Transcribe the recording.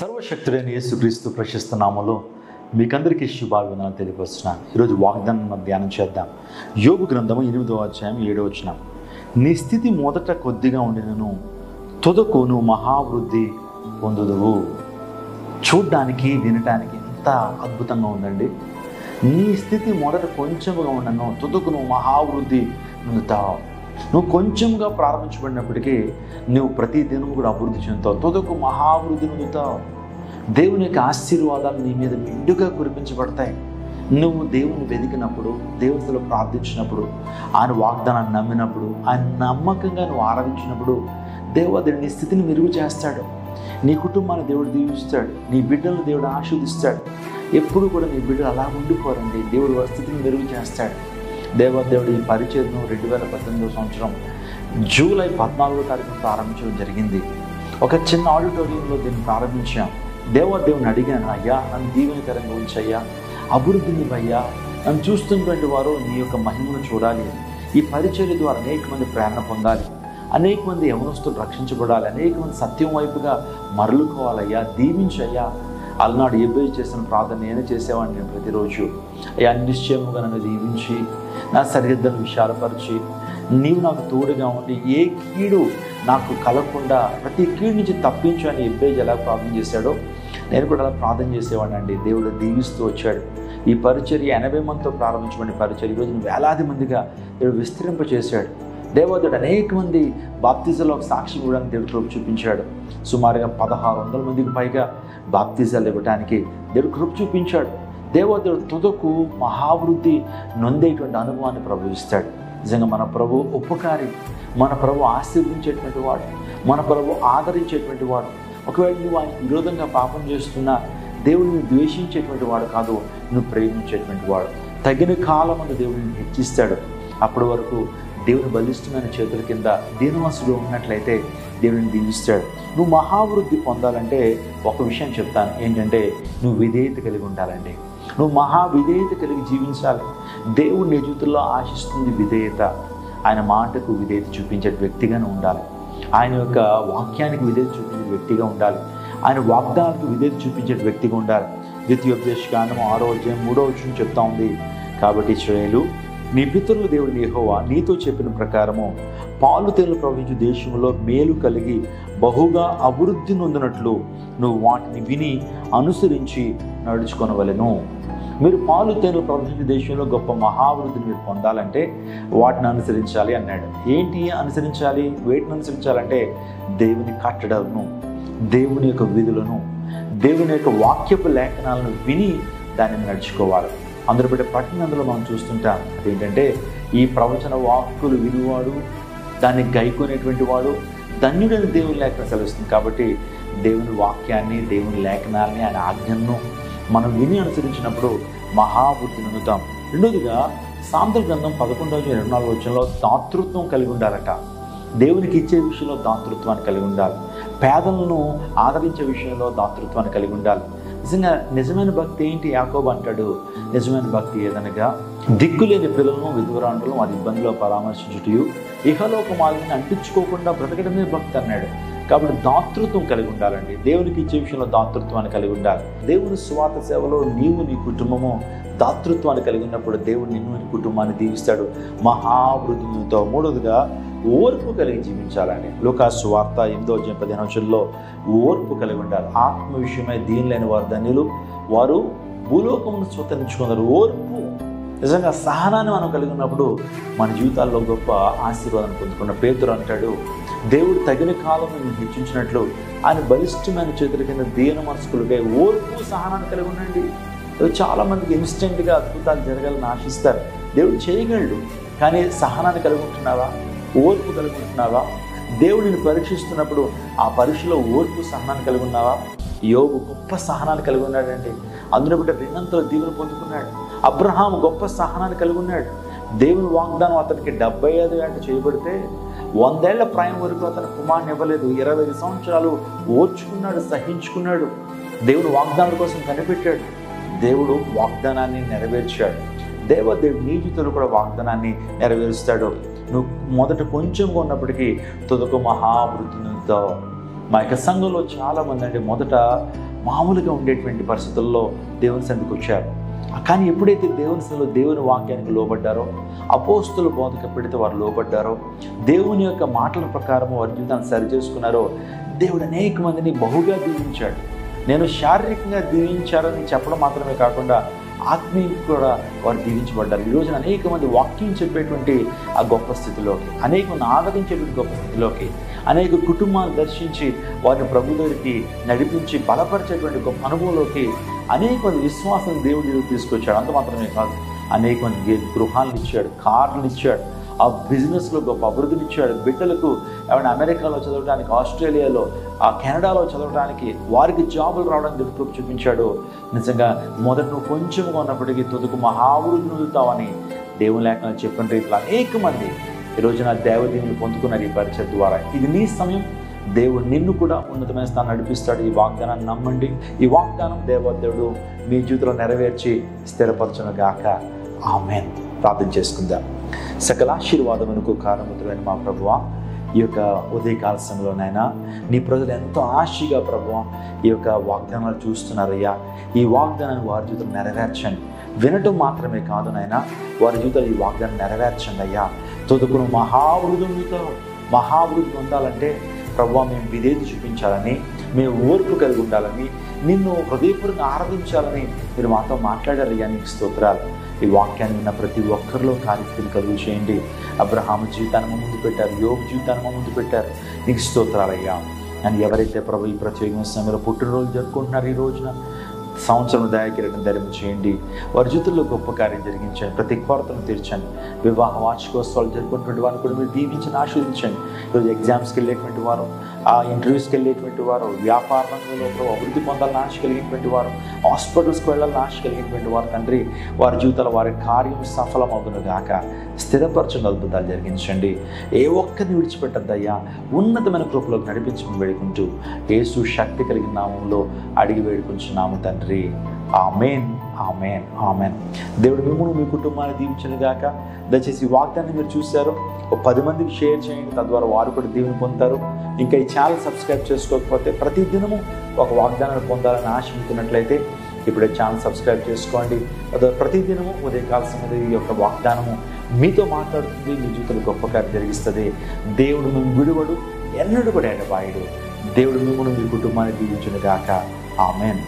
సర్వశక్తుడైన యేసుక్రీస్తు ప్రశస్త నామములో మీకందరికీ శుభాభివందనాలు తెలియపరుస్తున్నాను. ఈరోజు వాగ్దానం ధ్యానం చేద్దాం. యోబు గ్రంథము 8వ అధ్యాయం 7వ వచనం. నీ స్థితి మొదట కొద్దిగా ఉండినను తుదకు నువ్వు మహావృద్ధి పొందుదువు. చూడ్డానికి వినటానికి ఎంత అద్భుతంగా ఉందండి. నీ స్థితి మొదట కొంచెంగా ఉండను తుదకు నువ్వు మహావృద్ధి పొందుతావు. నువ్వు కొంచెంగా ప్రారంభించబడినప్పటికీ నువ్వు ప్రతి దినం కూడా అభివృద్ధి చెందుతావు, తుదకు మహావృద్ధి పొందుతావు. దేవుని యొక్క ఆశీర్వాదాలు నీ మీద మెండుగా కురిపించబడతాయి. నువ్వు దేవుని వెతికినప్పుడు, దేవునితో ప్రార్థించినప్పుడు, ఆయన వాగ్దానాన్ని నమ్మినప్పుడు, ఆయన నమ్మకంగా నువ్వు ఆరాధించినప్పుడు దేవుడు నీ స్థితిని మెరుగు చేస్తాడు. నీ కుటుంబాన్ని దేవుడు దీవిస్తాడు. నీ బిడ్డలను దేవుడు ఆశీర్వదిస్తాడు. ఎప్పుడు కూడా నీ బిడ్డలు అలా ఉండిపోరండి. దేవుడు వారి స్థితిని మెరుగు చేస్తాడు. దేవుడు ఈ పరిచర్ను 2018 సంవత్సరం జూలై 14వ తారీఖున ప్రారంభించడం జరిగింది. ఒక చిన్న ఆడిటోరియంలో దీన్ని ప్రారంభించాం. దేవుని అడిగాను, అయ్యా నన్ను దీవెనకరంగా ఉంచయ్యా, అభివృద్ధిని అయ్యా, నన్ను చూస్తున్నటువంటి వారు నీ యొక్క మహిమను చూడాలి. ఈ పరిచర్య ద్వారా అనేక మంది ప్రేరణ పొందాలి, అనేక మంది యవనస్తులు రక్షించబడాలి, అనేక మంది సత్యం వైపుగా మరలుకోవాలయ్యా, దీవించయ్యా. అలనాడు ఎబ్బేజ్ చేసిన ప్రార్థన నేను చేసేవాడిని. నేను ప్రతిరోజు అయ్యా నిశ్చయముగా నన్ను దీవించి నా సరిహద్దులను విశాలపరిచి నీవు నాకు తోడుగా ఉండి ఏ కీడు నాకు కలగకుండా ప్రతి కీడు నుంచి తప్పించు అని ఎబ్బేజ్ ఎలా ప్రార్థన చేశాడో నేను కూడా అలా ప్రార్థన చేసేవాడిని అండి. దేవుడు దీవిస్తూ వచ్చాడు. ఈ పరిచర్య 80 మందితో ప్రారంభించబడిన పరిచర్య ఈరోజు వేలాది మందిగా దేవుడు విస్తరింపచేశాడు. దేవుడు అనేక మంది బాప్తిజాల్లో ఒక సాక్ష్యం ఇవ్వడానికి దేవుడు కృప చూపించాడు. సుమారుగా 1600 మందికి పైగా బాప్తిజాలు ఇవ్వడానికి దేవుడు కృప చూపించాడు. దేవుడు తుదకు మహావృద్ధి నొందేటువంటి అనుభవాన్ని ప్రభువిస్తాడు. నిజంగా మన ప్రభు ఉపకారి, మన ప్రభు ఆశీర్వదించేటువంటి వాడు, మన ప్రభు ఆదరించేటువంటి వాడు. ఒకవేళ నువ్వు ఆయన విరోధంగా పాపం చేస్తున్నా దేవుడిని ద్వేషించేటువంటి వాడు కాదు, నువ్వు ప్రేమించేటువంటి వాడు. తగిన కాలమందు దేవుడిని హెచ్చిస్తాడు. అప్పటి వరకు దేవుని బలిష్టమైన చేతుల కింద దీనవంశుడు ఉన్నట్లయితే దేవుడిని దీవిస్తాడు. నువ్వు మహావృద్ధి పొందాలంటే ఒక విషయం చెప్తాను, ఏంటంటే నువ్వు విధేయత కలిగి ఉండాలండి. నువ్వు విధేయత కలిగి జీవించాలి. దేవుడు నీ జీవితంలో ఆశిస్తుంది విధేయత. ఆయన మాటకు విధేయత చూపించే వ్యక్తిగా ఉండాలి. ఆయన యొక్క వాక్యానికి విధేయత చూపించే వ్యక్తిగా ఉండాలి. ఆయన వాగ్దానానికి విధేయత చూపించే వ్యక్తిగా ఉండాలి. ద్వితీయోపదేశకాండము 6వ అధ్యాయం 3వ వచనం చెప్తా ఉంది, కాబట్టి ఇశ్రాయేలు నీ పితరుల దేవుడు యెహోవా నీతో చెప్పిన ప్రకారము పాలు తేనెలు ప్రవహించు దేశంలో మేలు కలిగి బహుగా అభివృద్ధి నొందినట్లు నువ్వు వాటిని విని అనుసరించి నడుచుకొనవలెను. మీరు పాలు తేనెలు ప్రవహించే దేశంలో గొప్ప మహావృద్ధిని మీరు పొందాలంటే వాటిని అనుసరించాలి అన్నాడు. ఏంటి అనుసరించాలి? వేటిని అనుసరించాలంటే దేవుని కట్టడలను, దేవుని యొక్క విధులను, దేవుని యొక్క వాక్యపు లేఖనాలను విని దాన్ని నడుచుకోవాలి. అందరూ బట్టి పట్టినందులో మనం చూస్తుంటాం. అదేంటంటే ఈ ప్రవచన వాక్కులు వినువాడు, దాన్ని గైకొనేటువంటి వాడు ధన్యుడైన దేవుని లేఖనం సెలవుస్తుంది. కాబట్టి దేవుని వాక్యాన్ని, దేవుని లేఖనాలని, ఆయన ఆజ్ఞను మనం విని అనుసరించినప్పుడు మహావృద్ధి నొందుతాం. రెండోదిగా సామెతల గ్రంథం 11వ-24వ వచనంలో దాతృత్వం కలిగి ఉండాలట. దేవునికి ఇచ్చే విషయంలో దాతృత్వాన్ని కలిగి ఉండాలి. పేదలను ఆదరించే విషయంలో దాతృత్వాన్ని కలిగి ఉండాలి. నిజంగా నిజమైన భక్తి ఏంటి? యాకోబు అంటాడు, నిజమైన భక్తి ఏదనగా దిక్కులేని పిల్లలను, విధవరాండ్రులను వారి ఇబ్బందిలో పరామర్శించుటయు ఇహలోక మాలిని అంటించుకోకుండా బ్రతకడమే భక్తి అన్నాడు. కాబట్టి దాతృత్వం కలిగి ఉండాలండి. దేవునికి ఇచ్చే విషయంలో దాతృత్వాన్ని కలిగి ఉండాలి. దేవుని సువార్త సేవలో నీవు నీ కుటుంబము దాతృత్వాన్ని కలిగి ఉన్నప్పుడు దేవుడు నిన్ను నీ కుటుంబాన్ని దీవిస్తాడు, మహావృద్ధితో. మూడవదిగా ఓర్పు కలిగి జీవించాలని లూకాసు సువార్త 8వ అధ్యాయం 15వ వచనంలో ఓర్పు కలిగి ఉండాలి. ఆత్మ విషయమై దీనిలేని వారు ధన్యులు, వారు భూలోకమును స్వతంత్రించుకున్నారు. ఓర్పు, నిజంగా సహనాన్ని మనం కలిగి ఉన్నప్పుడు మన జీవితాల్లో గొప్ప ఆశీర్వాదం పొందుకున్న పేతురు అంటాడు, దేవుడు తగిన కాలం నేను హెచ్చించినట్లు ఆయన బలిష్టమైన చేతుల కింద దీన మనస్కులుగా ఓర్పు సహనాన్ని కలిగి ఉండండి. చాలామందికి ఇన్స్టెంట్గా అద్భుతాలు జరగాలని ఆశిస్తారు. దేవుడు చేయగలడు, కానీ సహనాన్ని కలిగి ఉంటున్నావా? ఓర్పు కలిగి ఉంటున్నావా? దేవుడిని పరీక్షిస్తున్నప్పుడు ఆ పరీక్షలో ఓర్పు సహనాన్ని కలిగి ఉన్నావా? యోబు గొప్ప సహనాన్ని కలిగి ఉన్నాడండి. అందులో బిడ్డ రెండంతల దీవెన పొందుకున్నాడు. అబ్రహాం గొప్ప సహనాన్ని కలిగి ఉన్నాడు. దేవుని వాగ్దానం అతనికి 75 ఏళ్ళు చేయబడితే 100 ఏళ్ల ప్రాయం వరకు అతను కుమారుని ఇవ్వలేదు. 25 సంవత్సరాలు ఓర్చుకున్నాడు, సహించుకున్నాడు. దేవుడు వాగ్దానం కోసం కనిపెట్టాడు. దేవుడు వాగ్దానాన్ని నెరవేర్చాడు. దేవుడు నీ జీవితంలో కూడా వాగ్దానాన్ని నెరవేరుస్తాడు. నువ్వు మొదట కొంచెంగా ఉన్నప్పటికీ తుదకు మహావృద్ధితో. మా యొక్క సంఘంలో చాలామంది అంటే మొదట మామూలుగా ఉండేటువంటి పరిస్థితుల్లో దేవుని సన్నిధికి వచ్చారు. కానీ ఎప్పుడైతే దేవుని సన్నిధిలో దేవుని వాక్యానికి లోబడ్డారో, అపోస్తుల బోధక పెడితే వారు లోబడ్డారో, దేవుని యొక్క మాటల ప్రకారం వారి జీవితాన్ని సరిచేసుకున్నారో, దేవుడు అనేక మందిని బహుగా దీవించాడు. నేను శారీరకంగా దీవించారని చెప్పడం మాత్రమే కాకుండా ఆత్మీయంగా కూడా వారు దీవించబడ్డారు. ఈ రోజున అనేక మంది వాక్యం చెప్పేటువంటి ఆ గొప్ప స్థితిలోకి, అనేక మంది ఆదరించేటువంటి గొప్ప స్థితిలోకి, అనేక కుటుంబాలు దర్శించి వారిని ప్రభు దగ్గరికి నడిపించి బలపరిచేటువంటి గొప్ప అనుభవంలోకి అనేక మంది విశ్వాసం దేవుడు తీసుకొచ్చాడు. అంత మాత్రమే కాదు, అనేక మంది గృహాలను ఇచ్చాడు, కార్లు ఇచ్చాడు, ఆ బిజినెస్లో గొప్ప అభివృద్ధిని ఇచ్చాడు. బిడ్డలకు ఏమైనా అమెరికాలో చదవడానికి, ఆస్ట్రేలియాలో, ఆ కెనడాలో చదవడానికి, వారికి జాబులు రావడానికి దేవుడు చూపించాడు. నిజంగా మొదట నువ్వు కొంచెంగా ఉన్నప్పటికీ తుదకు మహావృద్ధి పొందుతావని దేవుని లేఖనాలు చెప్పిన రీతిలో అనేక మంది ఈ రోజున దేవదేవుని పొందుకున్నారు ఈ పరిచయం ద్వారా. ఇది నీ సమయం. దేవుడు నిన్ను కూడా ఉన్నతమైన స్థానం నడిపిస్తాడు. ఈ వాగ్దానాన్ని నమ్మండి. ఈ వాగ్దానం దేవదేవుడు మీ జీవితంలో నెరవేర్చి స్థిరపరచును గాక. ఆమేన్. ప్రార్థన చేసుకుందాం. సకల ఆశీర్వాదమునకు కారణముతులైన మా ప్రభువా, ఈ యొక్క ఉదయకాల సమయంలోనైనా నీ ప్రజలు ఎంతో ఆశగా ప్రభువా ఈ యొక్క వాగ్దానాలు చూస్తున్నారయ్యా. ఈ వాగ్దానాన్ని వారి జీవితంలో నెరవేర్చండి. వినటం మాత్రమే కాదు నాయనా, వారి జీవితంలో ఈ వాగ్దానం నెరవేర్చండి అయ్యా. తొదుకును మహావృద్ధి ఉండాలంటే ప్రభువా మేము విధేయత చూపించాలని, మేము ఓర్పు కలిగి ఉండాలని, నిన్ను హృదయపూర్వకంగా ఆరాధించాలని మీరు మాతో మాట్లాడారయ్యా. నీకు స్తోత్రాలు. ఈ వాక్యాన్ని విన్న ప్రతి ఒక్కరిలో కార్యస్థితి కలుగు చేయండి. అబ్రహాము జీవితాన్ని ముందు పెట్టారు, యోబు జీవితాన్ని ముందు పెట్టారు. నీకు స్తోత్రాలయ్యా. అని ఎవరైతే ప్రభు ఈ ప్రత్యేకమైన సమయంలో పుట్టినరోజు జరుపుకుంటున్నారు, ఈ రోజున సంవత్సరం దయాకిరీటం ధరింప చేయండి. వారి జీవితంలో గొప్ప కార్యం జరిగించండి. ప్రతి కొరతను తీర్చండి. వివాహ వార్షికోత్సవాలు జరుపుకున్నటువంటి వారిని కూడా మీరు దీవించని ఆశీర్వదించండి. ఈరోజు ఎగ్జామ్స్కి వెళ్ళేటువంటి వారు, ఆ ఇంటర్వ్యూస్కి వెళ్ళేటువంటి వారు, వ్యాపార రంగంలో అభివృద్ధి పొందాలని ఆశ కలిగినటువంటి వారు, హాస్పిటల్స్కి వెళ్ళాలని ఆశ కలిగినటువంటి వారు తండ్రి, వారి జీవితంలో వారి కార్యం సఫలమవుతున్న గాక. స్థిరపరచని అద్భుతాలు జరిగించండి. ఏ ఒక్కరిని విడిచిపెట్టద్దయ్యా. ఉన్నతమైన కృపలోకి నడిపించమని వేడుకుంటూ యేసు శక్తి కలిగిన నామంలో అడిగి వేడుకుంటున్నాము తండ్రి. ఆమేన్, ఆమేన్, ఆమేన్. దేవుడు మిమ్మల్ని మీ కుటుంబాన్ని దీవించను గాక. దయచేసి ఈ వాగ్దాన్ని మీరు చూశారు, ఒక 10 మందికి షేర్ చేయండి. తద్వారా వారు కూడా దీవెన పొందుతారు. ఇంకా ఈ ఛానల్ సబ్స్క్రైబ్ చేసుకోకపోతే ప్రతి దినము ఒక వాగ్దానాన్ని పొందాలని ఆశ ఉంటున్నట్లయితే ఇప్పుడే ఛానల్ సబ్స్క్రైబ్ చేసుకోండి. ప్రతి దినము ఉదయకాల సమయంలో ఈ యొక్క వాగ్దానము మీతో మాట్లాడుతుంది. మీ జీవితంలో గొప్ప కార్యం జరిగిస్తుంది. దేవుడు మేము విడువడు, ఎన్నడూ కూడా ఎడబాయడు. దేవుడు మిమ్మల్ని మీ కుటుంబాన్ని దీవించును గాక. ఆమేన్.